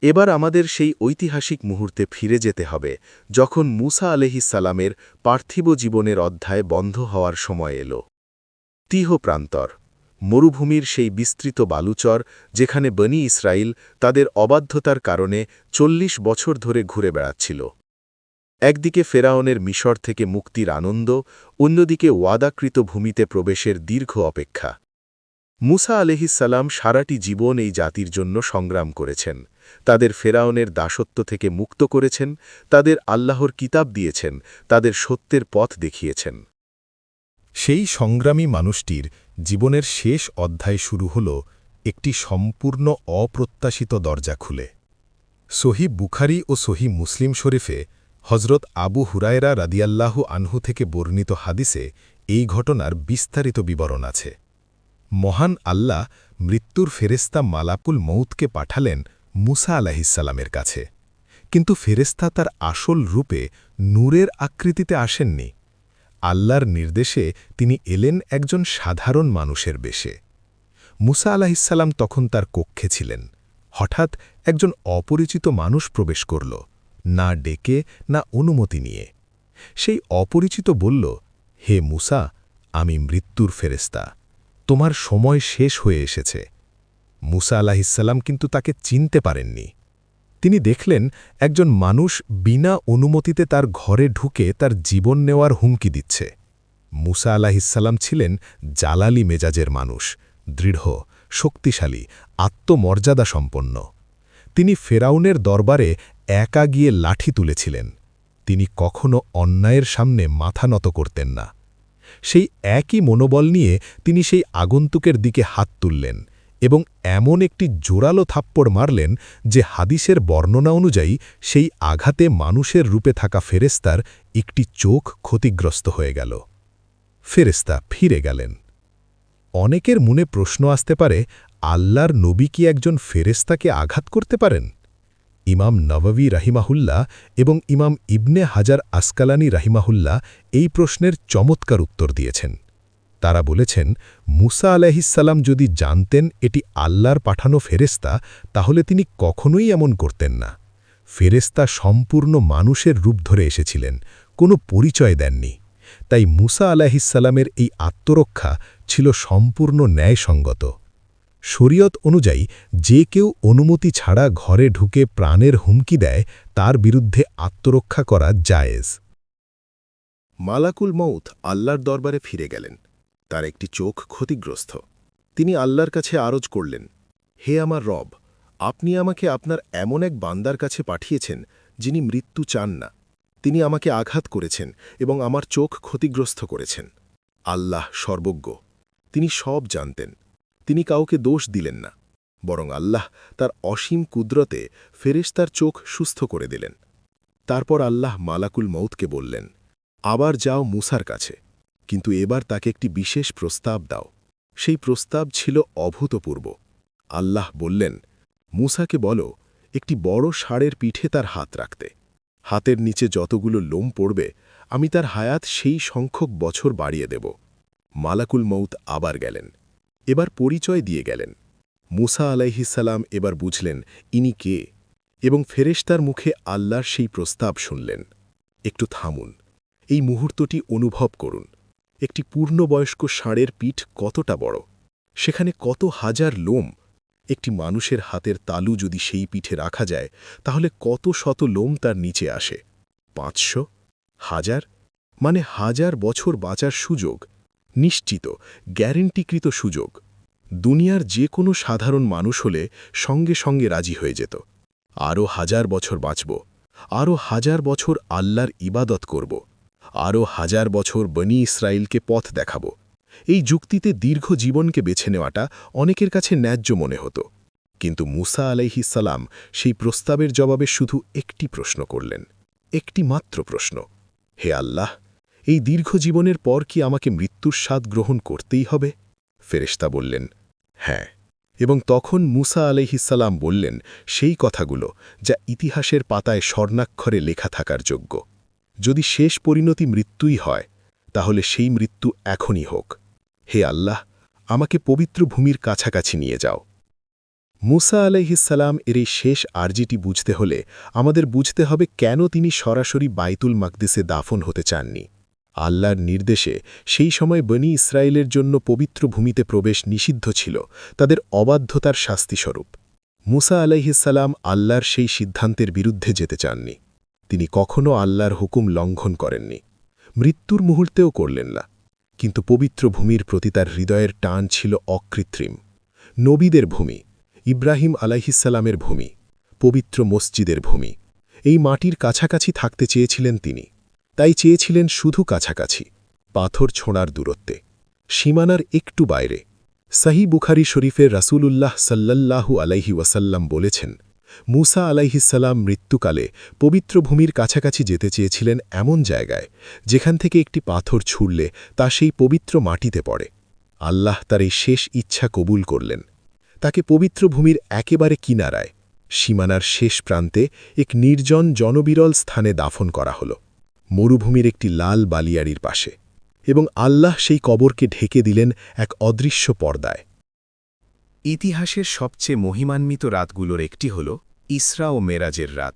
এবার আমাদের সেই ঐতিহাসিক মুহূর্তে ফিরে যেতে হবে যখন মুসা আলাইহিসসালামের পার্থিব জীবনের অধ্যায় বন্ধ হওয়ার সময় এল। তিহ প্রান্তর, মরুভূমির সেই বিস্তৃত বালুচর যেখানে বনি ইসরায়েল তাদের অবাধ্যতার কারণে ৪০ বছর ধরে ঘুরে বেড়াচ্ছিল। একদিকে ফেরাউনের মিশর থেকে মুক্তির আনন্দ, অন্যদিকে ওয়াদাকৃত ভূমিতে প্রবেশের দীর্ঘ অপেক্ষা। মুসা আলাইহিসসালাম সারাটি জীবন এই জাতির জন্য সংগ্রাম করেছেন, তাদের ফেরাউনের দাসত্ব থেকে মুক্ত করেছেন, তাদের আল্লাহর কিতাব দিয়েছেন, তাদের সত্যের পথ দেখিয়েছেন। সেই সংগ্রামী মানুষটির জীবনের শেষ অধ্যায় শুরু হল একটি সম্পূর্ণ অপ্রত্যাশিত দরজা খুলে। সহি বুখারী ও সহি মুসলিম শরীফে হজরত আবু হুরায়রা রাদিয়াল্লাহু আনহু থেকে বর্ণিত হাদিসে এই ঘটনার বিস্তারিত বিবরণ আছে। মহান আল্লাহ মৃত্যুর ফেরেস্তা মালাকুল মউতকে পাঠালেন মুসা আলাইহিসসালামের কাছে, কিন্তু ফেরেস্তা তার আসল রূপে নূরের আকৃতিতে আসেননি। আল্লাহর নির্দেশে তিনি এলেন একজন সাধারণ মানুষের বেশে। মুসা আলাইহিসসালাম তখন তার কক্ষে ছিলেন। হঠাৎ একজন অপরিচিত মানুষ প্রবেশ করল, না ডেকে না অনুমতি নিয়ে। সেই অপরিচিত বলল, হে মুসা, আমি মৃত্যুর ফেরেস্তা, তোমার সময় শেষ হয়ে এসেছে। মুসা আলাইহিসসালাম কিন্তু তাকে চিনতে পারেননি। তিনি দেখলেন একজন মানুষ বিনা অনুমতিতে তার ঘরে ঢুকে তার জীবন নেওয়ার হুমকি দিচ্ছে। মুসা আলাইহিসসালাম ছিলেন জালালি মেজাজের মানুষ, দৃঢ়, শক্তিশালী, আত্মমর্যাদা সম্পন্ন। তিনি ফেরাউনের দরবারে একা গিয়ে লাঠি তুলেছিলেন। তিনি কখনো অন্যায়ের সামনে মাথা নত করতেন না। সেই একই মনোবল নিয়ে তিনি সেই আগন্তুকের দিকে হাত তুললেন এবং এমন একটি জোরালো থাপ্পড় মারলেন যে হাদিসের বর্ণনা অনুযায়ী সেই আঘাতে মানুষের রূপে থাকা ফেরেস্তার একটি চোখ ক্ষতিগ্রস্ত হয়ে গেল। ফেরেস্তা ফিরে গেলেন। অনেকের মনে প্রশ্ন আসতে পারে, আল্লাহর নবী কি একজন ফেরেস্তাকে আঘাত করতে পারেন? ইমাম নববী রাহিমাহুল্লাহ এবং ইমাম ইবনে হাজার আসকালানি রাহিমাহুল্লাহ এই প্রশ্নের চমৎকার উত্তর দিয়েছেন। তারা বলেছেন, মুসা আলাইহিসসালাম যদি জানতেন এটি আল্লাহর পাঠানো ফেরেস্তা, তাহলে তিনি কখনোই এমন করতেন না। ফেরেস্তা সম্পূর্ণ মানুষের রূপ ধরে এসেছিলেন, কোনো পরিচয় দেননি। তাই মুসা আলাইহিসসালামের এই আত্মরক্ষা ছিল সম্পূর্ণ ন্যায়সঙ্গত। শরীয়ত অনুযায়ী যে কেউ অনুমতি ছাড়া ঘরে ঢুকে প্রাণের হুমকি দেয়, তার বিরুদ্ধে আত্মরক্ষা করা জায়েজ। মালাকুল মউত আল্লাহর দরবারে ফিরে গেলেন। তার একটি চোখ ক্ষতিগ্রস্ত। তিনি আল্লাহর কাছে আরজ করলেন, হে আমার রব, আপনি আমাকে আপনার এমন এক বান্দার কাছে পাঠিয়েছেন যিনি মৃত্যু চান না। তিনি আমাকে আঘাত করেছেন এবং আমার চোখ ক্ষতিগ্রস্ত করেছেন। আল্লাহ সর্বজ্ঞ, তিনি সব জানতেন। তিনি কাউকে দোষ দিলেন না, বরং আল্লাহ তার অসীম কুদরতে ফেরেশতার চোখ সুস্থ করে দিলেন। তারপর আল্লাহ মালাকুল মউতকে বললেন, আবার যাও মুসার কাছে, কিন্তু এবার তাকে একটি বিশেষ প্রস্তাব দাও। সেই প্রস্তাব ছিল অভূতপূর্ব। আল্লাহ বললেন, মুসাকে বলো একটি বড় ষাঁড়ের পিঠে তার হাত রাখতে। হাতের নিচে যতগুলো লোম পড়বে আমি তার হায়াত সেই সংখ্যক বছর বাড়িয়ে দেব। মালাকুল মউত আবার গেলেন। এবার পরিচয় দিয়ে গেলেন। মুসা আলাইহিসসালাম এবার বুঝলেন ইনি কে, এবং ফেরেশতার মুখে আল্লাহর সেই প্রস্তাব শুনলেন। একটু থামুন, এই মুহূর্তটি অনুভব করুন। একটি পূর্ণবয়স্ক ষাঁড়ের পিঠ কতটা বড়, সেখানে কত হাজার লোম। একটি মানুষের হাতের তালু যদি সেই পিঠে রাখা যায়, তাহলে কত শত লোম তার নিচে আসে? ৫০০, ১০০০, মানে ১০০০ বছর বাঁচার সুযোগ, নিশ্চিত, গ্যারেন্টিকৃত সুযোগ। দুনিয়ার যে কোনো সাধারণ মানুষ হলে সঙ্গে সঙ্গে রাজি হয়ে যেত। আরও ১০০০ বছর বাঁচব, আরও ১০০০ বছর আল্লাহর ইবাদত করব, আরও ১০০০ বছর বনি ইসরায়েলকে পথ দেখাব। এই যুক্তিতে দীর্ঘ জীবনকে বেছে নেওয়াটা অনেকের কাছে ন্যায্য মনে হতো। কিন্তু মুসা আলাইহিসসালাম সেই প্রস্তাবের জবাবে শুধু একটি প্রশ্ন করলেন, একটি মাত্র প্রশ্ন, হে আল্লাহ, এই দীর্ঘ জীবনের পর কি আমাকে মৃত্যুর স্বাদ গ্রহণ করতেই হবে? ফেরেশতা বললেন, হ্যাঁ। এবং তখন মুসা আলাইহিসসালাম বললেন সেই কথাগুলো যা ইতিহাসের পাতায় স্বর্ণাক্ষরে লেখা থাকার যোগ্য। যদি শেষ পরিণতি মৃত্যুই হয়, তাহলে সেই মৃত্যু এখনই হোক। হে আল্লাহ, আমাকে পবিত্র ভূমির কাছাকাছি নিয়ে যাও। মুসা আলাইহিসসালাম এর এই শেষ আরজিটি বুঝতে হলে আমাদের বুঝতে হবে কেন তিনি সরাসরি বাইতুল মাকদিসে দাফন হতে চাননি। আল্লাহর নির্দেশে সেই সময় বনি ইসরায়েলের জন্য পবিত্র ভূমিতে প্রবেশ নিষিদ্ধ ছিল, তাদের অবাধ্যতার শাস্তিস্বরূপ। মুসা আলাইহিসসালাম আল্লাহর সেই সিদ্ধান্তের বিরুদ্ধে যেতে চাননি। তিনি কখনও আল্লাহর হুকুম লঙ্ঘন করেননি, মৃত্যুর মুহূর্তেও করলেন না। কিন্তু পবিত্র ভূমির প্রতি তার হৃদয়ের টান ছিল অকৃত্রিম। নবীদের ভূমি, ইব্রাহিম আলাইহিসসালামের ভূমি, পবিত্র মসজিদের ভূমি, এই মাটির কাছাকাছি থাকতে চেয়েছিলেন তিনি। তাই চেয়েছিলেন শুধু কাছাকাছি, পাথর ছোঁড়ার দূরত্বে, সীমানার একটু বাইরে। সহি বুখারী শরীফের রাসূলুল্লাহ সাল্লাল্লাহু আলাইহি ওয়াসাল্লাম বলেছেন, মুসা আলাইহিসসালাম মৃত্যুকালে পবিত্র ভূমির কাছাকাছি যেতে চেয়েছিলেন এমন জায়গায় যেখান থেকে একটি পাথর ছুঁড়লে তা সেই পবিত্র মাটিতে পড়ে। আল্লাহ তার এই শেষ ইচ্ছা কবুল করলেন। তাকে পবিত্র ভূমির একেবারে কিনারায়, সীমানার শেষ প্রান্তে এক নির্জন জনবিরল স্থানে দাফন করা হল, মরুভূমির একটি লাল বালিয়াড়ির পাশে। এবং আল্লাহ সেই কবরকে ঢেকে দিলেন এক অদৃশ্য পর্দায়। ইতিহাসের সবচেয়ে মহিমান্বিত রাতগুলোর একটি হল ইসরা ও মেরাজের রাত।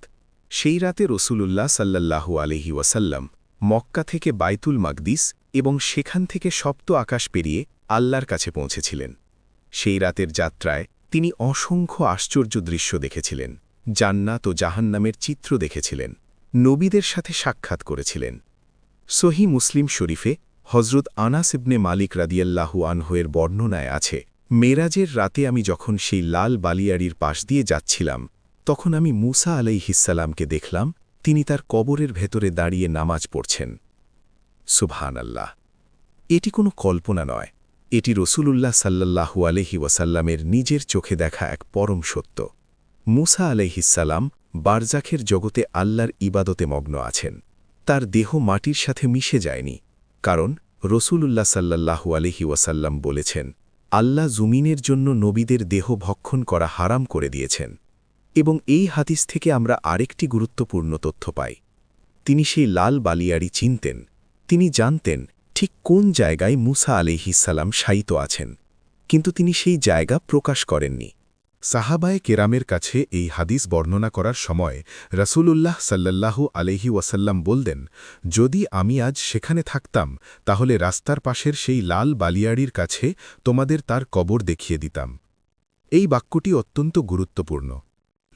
সেই রাতে রসুলুল্লাহ সাল্লাল্লাহু আলাইহি ওয়াসাল্লাম মক্কা থেকে বাইতুল মাকদিস এবং সেখান থেকে সপ্ত আকাশ পেরিয়ে আল্লাহর কাছে পৌঁছেছিলেন। সেই রাতের যাত্রায় তিনি অসংখ্য আশ্চর্য দৃশ্য দেখেছিলেন, জান্নাত ও জাহান্নামের চিত্র দেখেছিলেন, নবীদের সাথে সাক্ষাৎ করেছিলেন। সহি মুসলিম শরীফে হজরত আনাস ইবনে মালিক রাদিয়াল্লাহু আনহু-এর বর্ণনায় আছে, মেরাজের রাতে আমি যখন সেই লাল বালিয়াড়ির পাশ দিয়ে যাচ্ছিলাম, তখন আমি মুসা আলাইহিসসালামকে দেখলাম, তিনি তার কবরের ভেতরে দাঁড়িয়ে নামাজ পড়ছেন। সুবহানাল্লাহ! এটি কোনো কল্পনা নয়, এটি রসূলুল্লাহ সাল্লাল্লাহু আলাইহি ওয়াসাল্লামের নিজের চোখে দেখা এক পরম সত্য। মুসা আলাইহিসসালাম বারজাখের জগতে আল্লাহর ইবাদতে মগ্ন আছেন। তার দেহ মাটির সাথে মিশে যায়নি, কারণ রসূলুল্লাহ সাল্লাল্লাহু আলাইহি ওয়াসাল্লাম বলেছেন, আল্লাহ জমিনের জন্য নবীদের দেহ ভক্ষণ করা হারাম করে দিয়েছেন। এবং এই হাদিস থেকে আমরা আরেকটি গুরুত্বপূর্ণ তথ্য পাই। তিনি সেই লাল বালিয়াড়ি চিনতেন, তিনি জানতেন ঠিক কোন জায়গায় মুসা আলাইহিসসালাম শায়িত আছেন, কিন্তু তিনি সেই জায়গা প্রকাশ করেননি। সাহাবায়ে কেরামের কাছে এই হাদিস বর্ণনা করার সময় রাসূলুল্লাহ সাল্লাল্লাহু আলাইহি ওয়াসাল্লাম বললেন, যদি আমি আজ সেখানে থাকতাম তাহলে রাস্তার পাশের সেই লাল বালিয়াড়ির কাছে তোমাদের তার কবর দেখিয়ে দিতাম। এই বাক্যটি অত্যন্ত গুরুত্বপূর্ণ।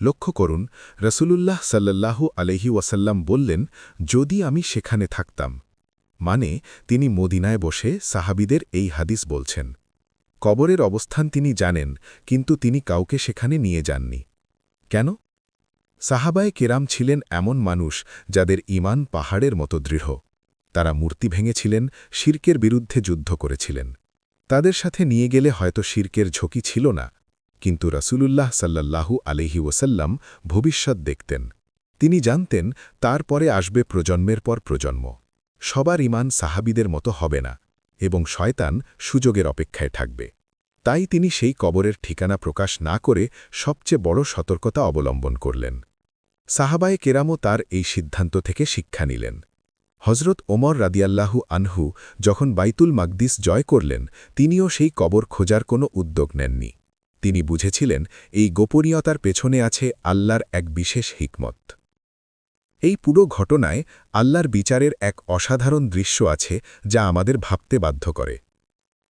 লক্ষ্য করুন, রাসূলুল্লাহ সাল্লাল্লাহু আলাইহি ওয়াসাল্লাম বললেন, যদি আমি সেখানে থাকতাম, মানে তিনি মদিনায় বসে সাহাবীদের এই হাদিস বলছেন। কবরের অবস্থান তিনি জানেন, কিন্তু তিনি কাউকে সেখানে নিয়ে যাননি। কেন? সাহাবায়ে কেরাম ছিলেন এমন মানুষ যাদের ঈমান পাহাড়ের মতো দৃঢ়। তারা মূর্তি ভেঙেছিলেন, শিরকের বিরুদ্ধে যুদ্ধ করেছিলেন। তাদের সাথে নিয়ে গেলে হয়তো শিরকের ঝুঁকি ছিল না, কিন্তু রাসূলুল্লাহ সাল্লাল্লাহু আলাইহি ওয়াসাল্লাম ভবিষ্যৎ দেখতেন। তিনি জানতেন তারপরে আসবে প্রজন্মের পর প্রজন্ম। সবার ঈমান সাহাবীদের মতো হবে না, এবং শয়তান সুযোগের অপেক্ষায় থাকবে। তাই তিনি সেই কবরের ঠিকানা প্রকাশ না করে সবচেয়ে বড় সতর্কতা অবলম্বন করলেন। সাহাবায়ে কেরামও তার এই সিদ্ধান্ত থেকে শিক্ষা নিলেন। হজরত ওমর রাদিয়াল্লাহু আনহু যখন বাইতুল মাকদিস জয় করলেন, তিনিও সেই কবর খোঁজার কোনো উদ্যোগ নেননি। তিনি বুঝেছিলেন এই গোপনীয়তার পেছনে আছে আল্লাহর এক বিশেষ হিকমত। এই পুরো ঘটনায় আল্লাহর বিচারের এক অসাধারণ দৃশ্য আছে যা আমাদের ভাবতে বাধ্য করে।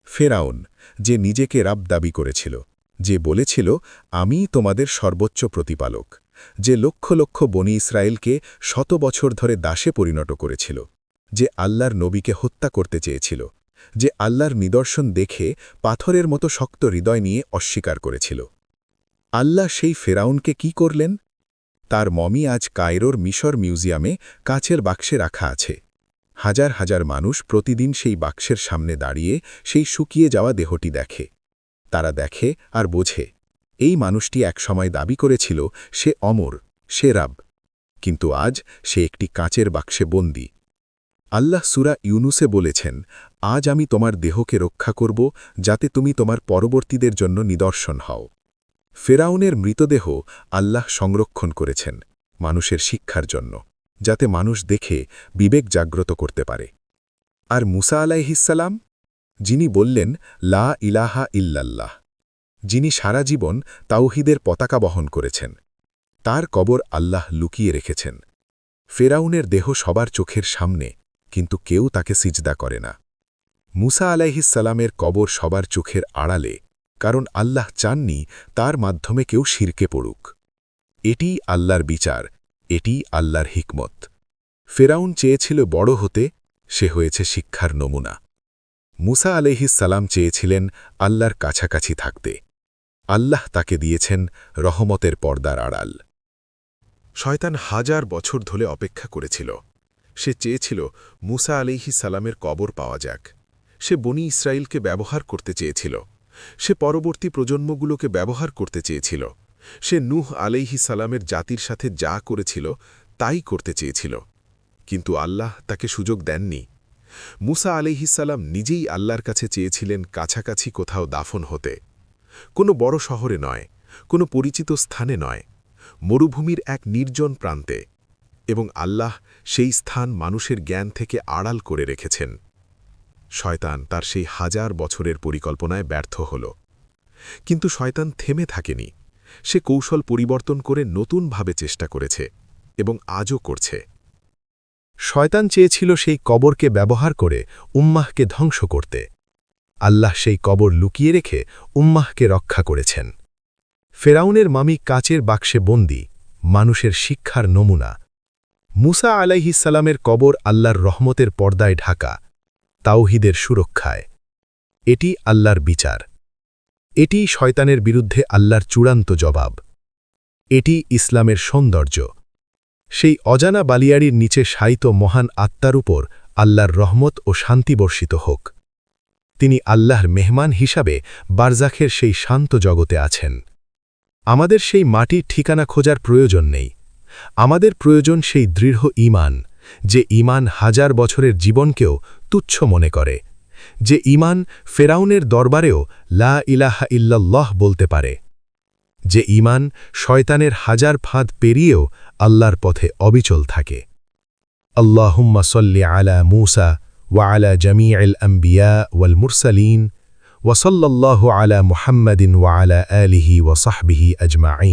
ফেরাউন, যে নিজেকে রাব দাবি করেছিল, যে বলেছিল আমিই তোমাদের সর্বোচ্চ প্রতিপালক, যে লক্ষ লক্ষ বনি ইসরায়েলকে 100 বছর ধরে দাসে পরিণত করেছিল, যে আল্লাহর নবীকে হত্যা করতে চেয়েছিল, যে আল্লাহর নিদর্শন দেখে পাথরের মতো শক্ত হৃদয় নিয়ে অস্বীকার করেছিল। আল্লাহ সেই ফেরাউনকে কি করলেন? তার মমি আজ কায়রোর মিশর মিউজিয়ামে কাচের বাক্সে রাখা আছে। হাজার হাজার মানুষ প্রতিদিন সেই বাক্সের সামনে দাঁড়িয়ে সেই শুকিয়ে যাওয়া দেহটি দেখে। তারা দেখে আর বোঝে, এই মানুষটি একসময় দাবি করেছিল সে অমর, সে রাব, কিন্তু আজ সে একটি কাচের বাক্সে বন্দী। আল্লাহ সূরা ইউনুসে বলেছেন, আজ আমি তোমার দেহকে রক্ষা করব যাতে তুমি তোমার পরবর্তীদের জন্য নিদর্শন হও। ফেরাউনের মৃতদেহ আল্লাহ সংরক্ষণ করেছেন মানুষের শিক্ষার জন্য, যাতে মানুষ দেখে বিবেক জাগ্রত করতে পারে। আর মুসা আলাইহিসসালাম, যিনি বললেন লা ইলাহা ইল্লাল্লাহ, যিনি সারা জীবন তাওহীদের পতাকা বহন করেছেন। তার কবর আল্লাহ লুকিয়ে রেখেছেন। ফেরাউনের দেহ সবার চোখের সামনে, কিন্তু কেউ তাকে সিজদা করে না। মুসা আলাইহিসসালামের কবর সবার চোখের আড়ালে, কারণ আল্লাহ চাননি তার মাধ্যমে কেউ শিরকে পড়ুক। এটিই আল্লাহর বিচার, এটিই আল্লাহর হিকমত। ফেরাউন চেয়েছিল বড় হতে, সে হয়েছে শিক্ষার নমুনা। মুসা আলাইহিসসালাম চেয়েছিলেন আল্লাহর কাছাকাছি থাকতে। আল্লাহ তাকে দিয়েছেন রহমতের পর্দার আড়াল। শয়তান 1000 বছর ধরে অপেক্ষা করেছিল। সে চেয়েছিল মুসা আলাইহিসসালামের কবর পাওয়া যাক। সে বনি ইসরায়েলকে ব্যবহার করতে চেয়েছিল। সে পরবর্তী প্রজন্মগুলোকে ব্যবহার করতে চেয়েছিল। সে নূহ আলাইহিসসালামের জাতির সাথে যা করেছিল তাই করতে চেয়েছিল। কিন্তু আল্লাহ তাকে সুযোগ দেননি। মুসা আলাইহিসসালাম নিজেই আল্লাহর কাছে চেয়েছিলেন কাছাকাছি কোথাও দাফন হতে। কোনো বড় শহরে নয়, কোনো পরিচিত স্থানে নয়, মরুভূমির এক নির্জন প্রান্তে। এবং আল্লাহ সেই স্থান মানুষের জ্ঞান থেকে আড়াল করে রেখেছেন। শয়তান তার সেই 1000 বছরের পরিকল্পনায় ব্যর্থ হল। কিন্তু শয়তান থেমে থাকেনি। সে কৌশল পরিবর্তন করে নতুনভাবে চেষ্টা করেছে এবং আজও করছে। শয়তান চেয়েছিল সেই কবরকে ব্যবহার করে উম্মাহকে ধ্বংস করতে। আল্লাহ সেই কবর লুকিয়ে রেখে উম্মাহকে রক্ষা করেছেন। ফেরাউনের মামি কাচের বাক্সে বন্দী, মানুষের শিক্ষার নমুনা। মুসা আলাইহিসসালামের কবর আল্লাহর রহমতের পর্দায় ঢাকা, তাওহীদের সুরক্ষায়। এটি আল্লাহর বিচার। এটি শয়তানের বিরুদ্ধে আল্লাহর চূড়ান্ত জবাব। এটি ইসলামের সৌন্দর্য। সেই অজানা বালিয়াড়ির নিচে শায়িত মহান আত্মার উপর আল্লাহর রহমত ও শান্তি বর্ষিত হোক। তিনি আল্লাহর মেহমান হিসাবে বারজাখের সেই শান্ত জগতে আছেন। আমাদের সেই মাটির ঠিকানা খোঁজার প্রয়োজন নেই। আমাদের প্রয়োজন সেই দৃঢ় ঈমান, যে ঈমান 1000 বছরের জীবনকেও তুচ্ছ মনে করে, যে ঈমান ফেরাউনের দরবারেও লা ইলাহা ইল্লাল্লাহ বলতে পারে, যে ঈমান শয়তানের 1000 ফাঁদ পেরিয়েও আল্লাহর পথে অবিচল থাকে। আল্লাহুম্মা সল্লি আলা মূসা ওয়া আলা জামিইল আম্বিয়া ওয়াল মুরসালিন ওয়া সাল্লাল্লাহু আলা মুহাম্মাদিন ওয়া আলা আলিহি ওয়া সাহবিহি আজমাইন।